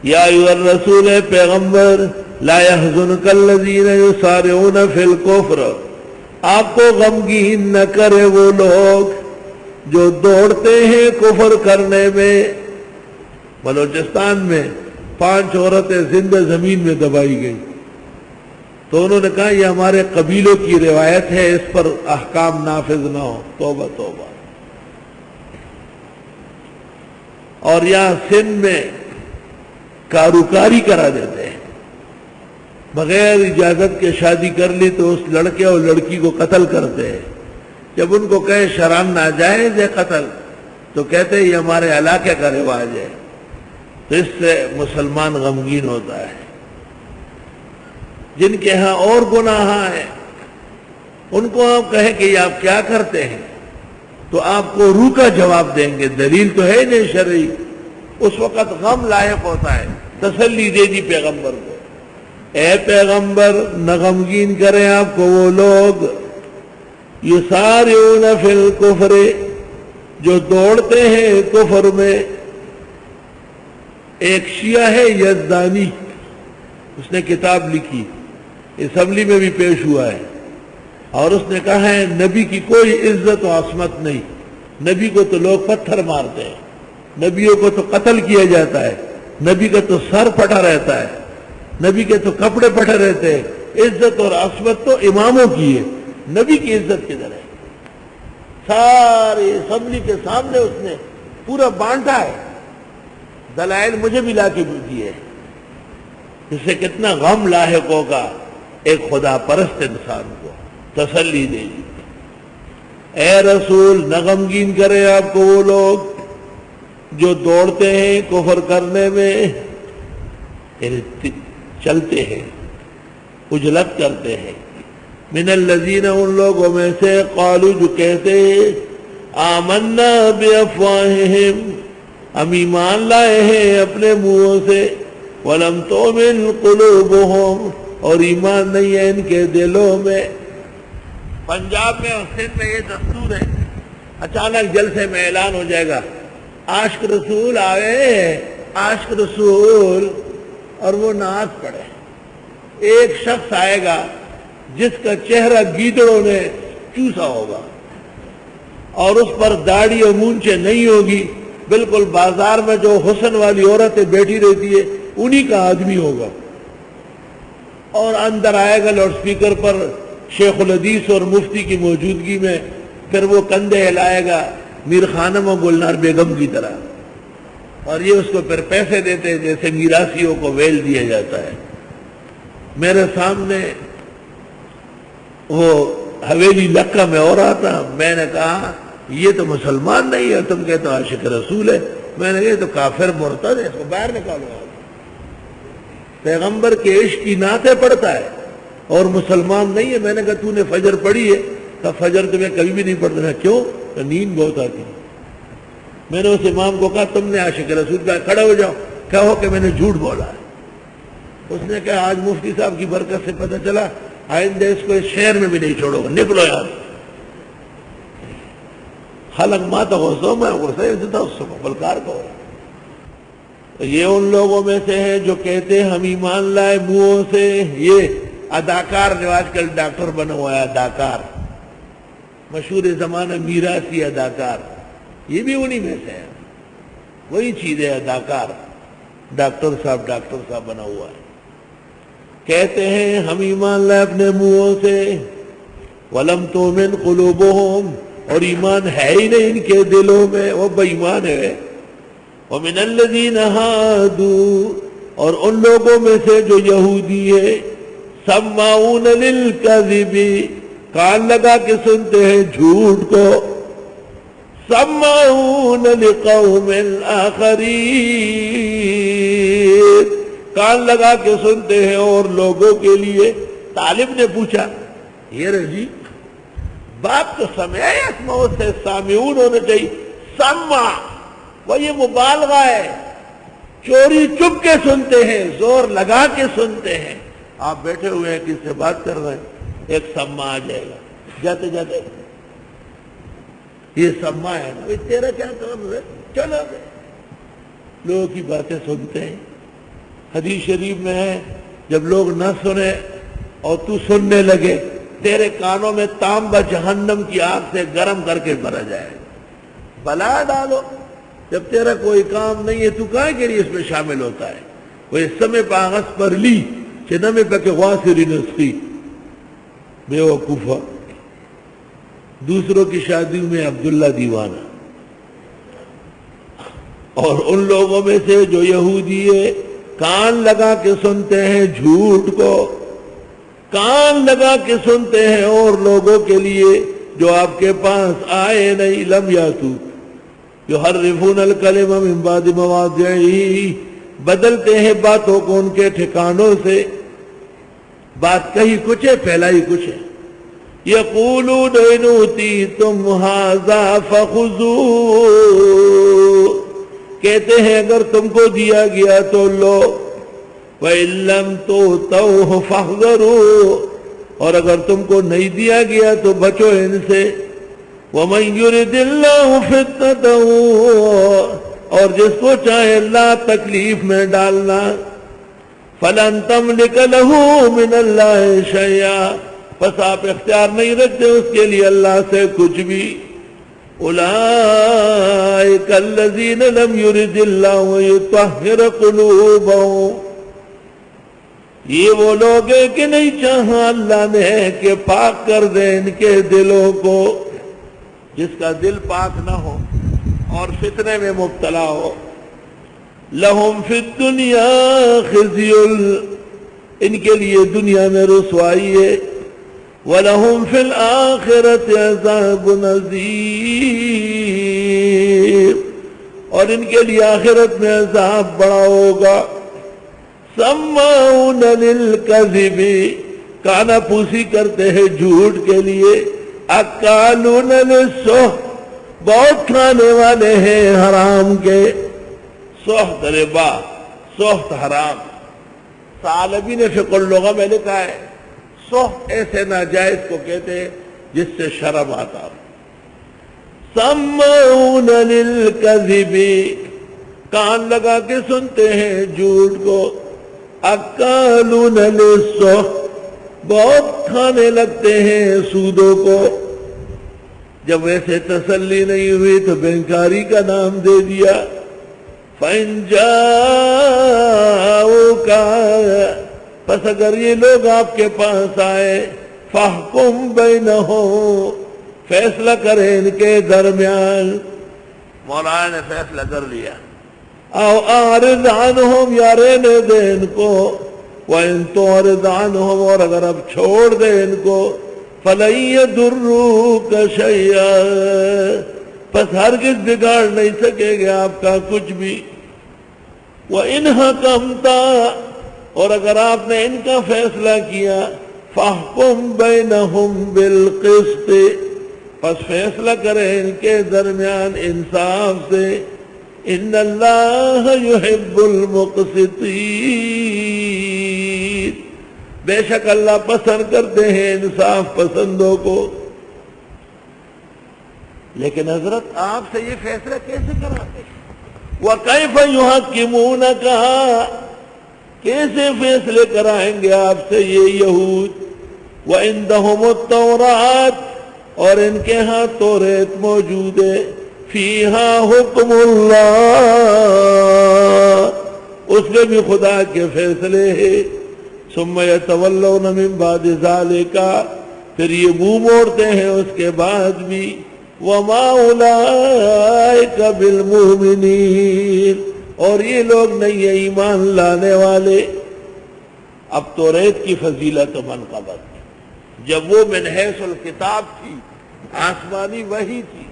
یا ایھا الرسول، اے پیغمبر، لا يحزنک الذین یسارعون فی الکفر، آپ کو غمگین نہ کرے وہ لوگ جو دوڑتے ہیں کفر کرنے میں۔ بلوچستان میں 5 عورتیں زندہ زمین میں دبائی گئی، تو انہوں نے کہا یہ ہمارے قبیلوں کی روایت ہے، اس پر احکام نافذ نہ ہو۔ توبہ توبہ۔ اور یہاں سندھ میں کاروکاری کرا دیتے ہیں، بغیر اجازت کے شادی کر لی تو اس لڑکے اور لڑکی کو قتل کرتے ہیں۔ جب ان کو کہے شرعاً ناجائز ہے قتل، تو کہتے ہیں یہ ہمارے علاقے کا رواج ہے۔ تو اس سے مسلمان غمگین ہوتا ہے۔ جن کے ہاں اور گناہ ہیں ان کو آپ کہیں کہ یہ آپ کیا کرتے ہیں، تو آپ کو روح کا جواب دیں گے، دلیل تو ہے نہیں شرعی۔ اس وقت غم لاحق ہوتا ہے، تسلی دے دی پیغمبر کو، اے پیغمبر نہ غمگین کریں آپ کو وہ لوگ یسارعون فی الکفر، جو دوڑتے ہیں کفر میں۔ ایک شیعہ ہے یزدانی، اس نے کتاب لکھی، اسمبلی میں بھی پیش ہوا ہے، اور اس نے کہا ہے نبی کی کوئی عزت و عصمت نہیں، نبی کو تو لوگ پتھر مارتے ہیں، نبیوں کو تو قتل کیا جاتا ہے، نبی کا تو سر پھٹا رہتا ہے، نبی کے تو کپڑے پھٹے رہتے ہیں، عزت اور عصمت تو اماموں کی ہے، نبی کی عزت کدھر ہے؟ ساری اسمبلی کے سامنے اس نے پورا بانٹا ہے، دلائل مجھے بھی لا کے دیے، اس سے کتنا غم لاحق ہوگا ایک خدا پرست انسان کو۔ تسلی دے دی، اے رسول نہ غمگین کرے آپ کو وہ لوگ جو دوڑتے ہیں کفر کرنے میں، چلتے ہیں، اجلت کرتے ہیں۔ من الذین، ان لوگوں میں سے، قالوا جو کہتے ہیں، آمنا بافواہہم، ہم ایمان لائے ہیں اپنے منہوں سے، ولم تؤمن قلوبہم، اور ایمان نہیں ہے ان کے دلوں میں۔ پنجاب میں اور سندھ میں یہ دستور ہے، اچانک جلسے میں اعلان ہو جائے گا عاشق رسول آئے، عاشق رسول، اور وہ نعت پڑھے۔ ایک شخص آئے گا جس کا چہرہ گیدڑوں نے چوسا ہوگا، اور اس پر داڑھی اور مونچھیں نہیں ہوگی، بالکل بازار میں جو حسن والی عورتیں بیٹھی رہتی ہے انہی کا آدمی ہوگا، اور اندر آئے گا لاؤڈ سپیکر پر شیخ الحدیث اور مفتی کی موجودگی میں، پھر وہ کندھے ہلائے گا میر خانم و گلنار بیگم کی طرح، اور یہ اس کو پھر پیسے دیتے ہیں جیسے میراثیوں کو ویل دیا جاتا ہے۔ میرے سامنے وہ حویلی لکہ میں ہو رہا تھا، میں نے کہا یہ تو مسلمان نہیں ہے، تم کہتے ہو عاشق رسول ہے، میں نے کہا یہ تو کافر مرتد ہے، اس کو باہر نکالو۔ پیغمبر کے عشق کی نعتیں پڑھتا ہے اور مسلمان نہیں ہے۔ میں نے کہا تو نے فجر پڑھی ہے؟ کہا فجر تو میں کبھی بھی نہیں پڑھتا۔ میں کیوں؟ تو نیند بہت آتی ہے۔ میں نے اس امام کو کہا تم نے عاشق رسول کہا، کھڑے ہو جاؤ، کہو کہ میں نے جھوٹ بولا ہے۔ اس نے کہا آج مفتی صاحب کی برکت سے پتہ چلا، آئندہ اس کو اس شہر میں بھی نہیں چھوڑو گا، نکلو یار۔ خلق ماتا غصوں میں غصے سے تھا اس کو بلکار کو۔ یہ ان لوگوں میں سے ہے جو کہتے ہیں ہم ایمان لائے منہوں سے۔ یہ اداکار جو آج کل ڈاکٹر بنا ہوا ہے، اداکار، مشہور زمانہ میراثی اداکار، یہ بھی انہی میں سے ہے، وہی چیز ہے اداکار، ڈاکٹر صاحب بنا ہوا ہے۔ کہتے ہیں ہم ایمان لائے اپنے منہوں سے، ولم تؤمن قلوبہم، اور ایمان ہے ہی نہیں ان کے دلوں میں، وہ بے ایمان ہے۔ ومن الذین ہادوا، اور ان لوگوں میں سے جو یہودی ہے، سماعون للکذب، کان لگا کے سنتے ہیں جھوٹ کو، سماعون لقوم آخرین، کان لگا کے سنتے ہیں اور لوگوں کے لیے۔ طالب نے پوچھا یہ رجی باپ تو سمع یسمعو سے سامعون ہونا چاہیے، سمع، وہ یہ مبالغہ ہے، چوری چپ کے سنتے ہیں، زور لگا کے سنتے ہیں۔ آپ بیٹھے ہوئے ہیں کس سے بات کر رہے ہیں، ایک سمع آ جائے گا جاتے جاتے، یہ سمع ہے نا، تیرا کیا کام ہے، چلو لوگوں کی باتیں سنتے ہیں۔ حدیث شریف میں ہے جب لوگ نہ سنے اور تو سننے لگے تیرے کانوں میں تانبا جہنم کی آگ سے گرم کر کے بھرا جائے. بلا ڈالو جب تیرا کوئی کام نہیں ہے تو کہاں کے لیے اس میں شامل ہوتا ہے. وہ اس سمے پاغس پر لی چنمے پہ کہ غاسری نسخی بے وقوفہ. دوسروں کی شادیوں میں عبداللہ دیوانہ. اور ان لوگوں میں سے جو یہودی ہے کان لگا کے سنتے ہیں جھوٹ کو، کان لگا کے سنتے ہیں اور لوگوں کے لیے جو آپ کے پاس آئے نہیں. لم یاتو یحرفون الکلم من بعد مواضعہ، بدلتے ہیں باتوں کو ان کے ٹھکانوں سے. بات کہی کچھ ہے پھیلائی کچھ ہے. یقولون ان اوتیتم ھذا فخذوہ، کہتے ہیں اگر تم کو دیا گیا تو لو. وَإِن لَّمْ تُؤْتَوْهُ فَاحْذَرُوا، اور اگر تم کو نہیں دیا گیا تو بچو ان سے. وَمَن يُرِدِ اللَّهُ فِتْنَتَهُ، اور جس کو چاہے اللہ تکلیف میں ڈالنا. فَلَن تَمْلِكَ لَهُ مِنَ اللَّهِ شَيْئًا، پس آپ اختیار نہیں رکھتے اس کے لیے اللہ سے کچھ بھی. اولئک الذین لم یرد اللہ یطہر قلوبہم، یہ وہ لوگ ہیں کہ نہیں چاہا اللہ نے کہ پاک کر دے ان کے دلوں کو. جس کا دل پاک نہ ہو اور فتنے میں مبتلا ہو. لہم فی الدنیا خزی، ان کے لیے دنیا میں رسوائی ہے. وَلَهُمْ فِي الْآخِرَةِ عَذَابٌ عَظِيمٌ، اور ان کے لیے آخرت میں عذاب بڑا ہوگا. سَمَّاعُونَ لِلْكَذِبِ، کانا پوسی کرتے ہیں جھوٹ کے لیے. اَکَّالُونَ لِلسُّحْتِ، بہت کھانے والے ہیں حرام کے. سحت ربا، سحت حرام. ثعلبی نے فقہ اللغہ میں لکھا ہے سحت ایسے ناجائز کو کہتے ہیں جس سے شرم آتا ہو. سمعون للکذب، کان لگا کے سنتے ہیں جھوٹ کو. اکالون للسحت، بہت کھانے لگتے ہیں سودوں کو. جب ویسے تسلی نہیں ہوئی تو بینکاری کا نام دے دیا. فَإِن جَاءُوكَ، پس اگر یہ لوگ آپ کے پاس آئے، فَاحْكُم بَيْنَهُمْ، فیصلہ کریں ان کے درمیان. مولانا نے فیصلہ کر لیا. او اعرض عنہم، یا رہنے دے ان کو. وَإِن تُعْرِضْ عَنْهُمْ، اور اگر اب چھوڑ دے ان کو. فَلَن يَضُرُّوكَ شَيْئًا، پس ہرگز بگاڑ نہیں سکے گے آپ کا کچھ بھی. وَإِنْ حَكَمْتَ، اور اگر آپ نے ان کا فیصلہ کیا. فَاحْكُم بَيْنَهُمْ بِالْقِسْطِ، پس فیصلہ کریں ان کے درمیان انصاف سے. ان اللہ یحب المقسطین، بے شک اللہ پسند کرتے ہیں انصاف پسندوں کو. لیکن حضرت آپ سے یہ فیصلہ کیسے کراتے ہیں؟ وَكَيْفَ يُحَكِّمُونَكَ، کیسے فیصلے کرائیں گے آپ سے یہ یہود. وَعِندَهُمُ التَّوْرَاةُ، اور ان کے ہاں توریت موجود ہے. فِيهَا حُكْمُ اللَّهِ، اس میں بھی خدا کے فیصلے ہیں. ثُمَّ يَتَوَلَّوْنَ مِن بَعْدِ ذَلِكَ، پھر یہ منہ موڑتے ہیں اس کے بعد بھی. وَمَا أُولَئِكَ بِالْمُؤْمِنِينَ، اور یہ لوگ نہیں ہیں ایمان لانے والے. اب توریت کی فضیلت و منقبت، جب وہ من حیث الکتاب تھی، آسمانی وحی تھی،